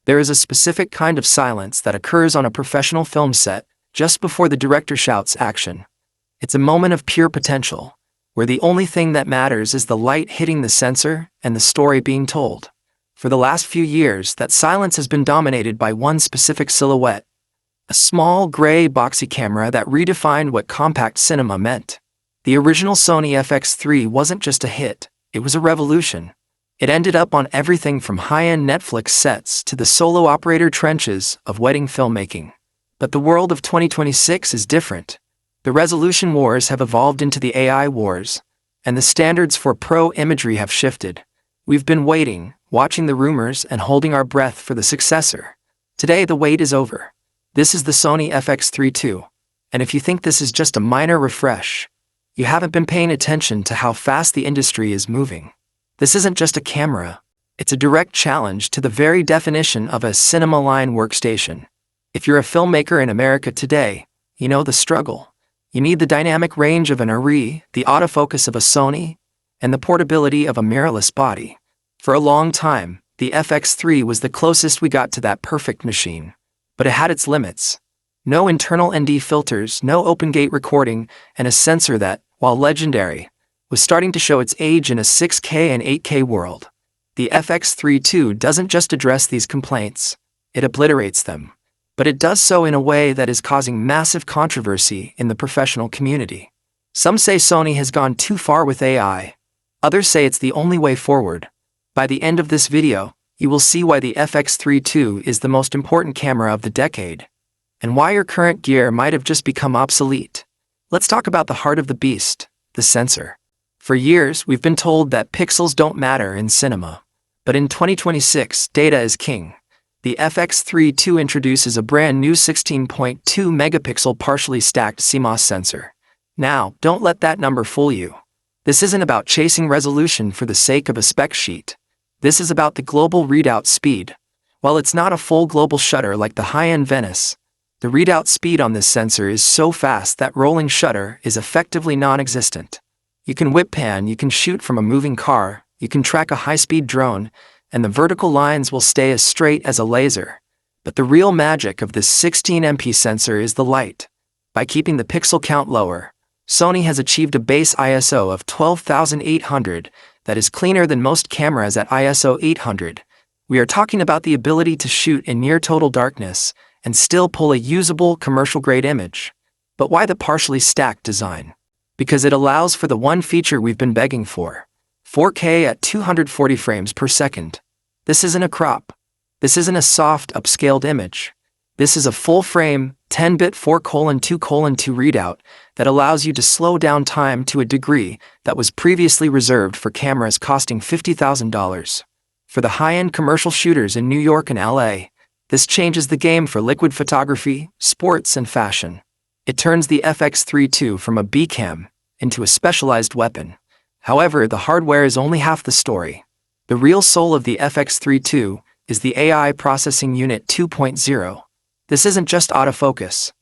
There is a specific kind of silence that occurs on a professional film set just before the director shouts action. It's a moment of pure potential, where the only thing that matters is the light hitting the sensor and the story being told. For the last few years, that silence has been dominated by one specific silhouette, a small, gray, boxy camera that redefined what compact cinema meant. The original Sony FX3 wasn't just a hit, it was a revolution. It ended up on everything from high-end Netflix sets to the solo operator trenches of wedding filmmaking. But the world of 2026 is different. The resolution wars have evolved into the AI wars, and the standards for pro imagery have shifted. We've been waiting, watching the rumors, and holding our breath for the successor. Today the wait is over. This is the Sony FX3 II, and if you think this is just a minor refresh, you haven't been paying attention to how fast the industry is moving. This isn't just a camera, it's a direct challenge to the very definition of a cinema line workstation. If you're a filmmaker in America today, you know the struggle. You need the dynamic range of an Arri, the autofocus of a Sony, and the portability of a mirrorless body. For a long time, the FX3 was the closest we got to that perfect machine. But it had its limits. No internal ND filters, no open-gate recording, and a sensor that, while legendary, was starting to show its age in a 6K and 8K world. The FX3 II doesn't just address these complaints, it obliterates them. But it does so in a way that is causing massive controversy in the professional community. Some say Sony has gone too far with AI. Others say it's the only way forward. By the end of this video, you will see why the FX3 II is the most important camera of the decade, and why your current gear might have just become obsolete. Let's talk about the heart of the beast, the sensor. For years, we've been told that pixels don't matter in cinema. But in 2026, data is king. The FX3 II introduces a brand new 16.2 megapixel partially stacked CMOS sensor. Now, don't let that number fool you. This isn't about chasing resolution for the sake of a spec sheet. This is about the global readout speed. While it's not a full global shutter like the high-end Venice, the readout speed on this sensor is so fast that rolling shutter is effectively non-existent. You can whip pan, you can shoot from a moving car, you can track a high-speed drone, and the vertical lines will stay as straight as a laser. But the real magic of this 16MP sensor is the light. By keeping the pixel count lower, Sony has achieved a base ISO of 12,800 that is cleaner than most cameras at ISO 800. We are talking about the ability to shoot in near total darkness and still pull a usable commercial-grade image. But why the partially stacked design? Because it allows for the one feature we've been begging for: 4K at 240 frames per second. This isn't a crop. This isn't a soft, upscaled image. This is a full-frame, 10-bit 4:2:2 readout that allows you to slow down time to a degree that was previously reserved for cameras costing $50,000. For the high-end commercial shooters in New York and LA, this changes the game for liquid photography, sports, and fashion. It turns the FX3 II from a B-cam into a specialized weapon. However, the hardware is only half the story. The real soul of the FX3 II is the AI Processing Unit 2.0. This isn't just autofocus,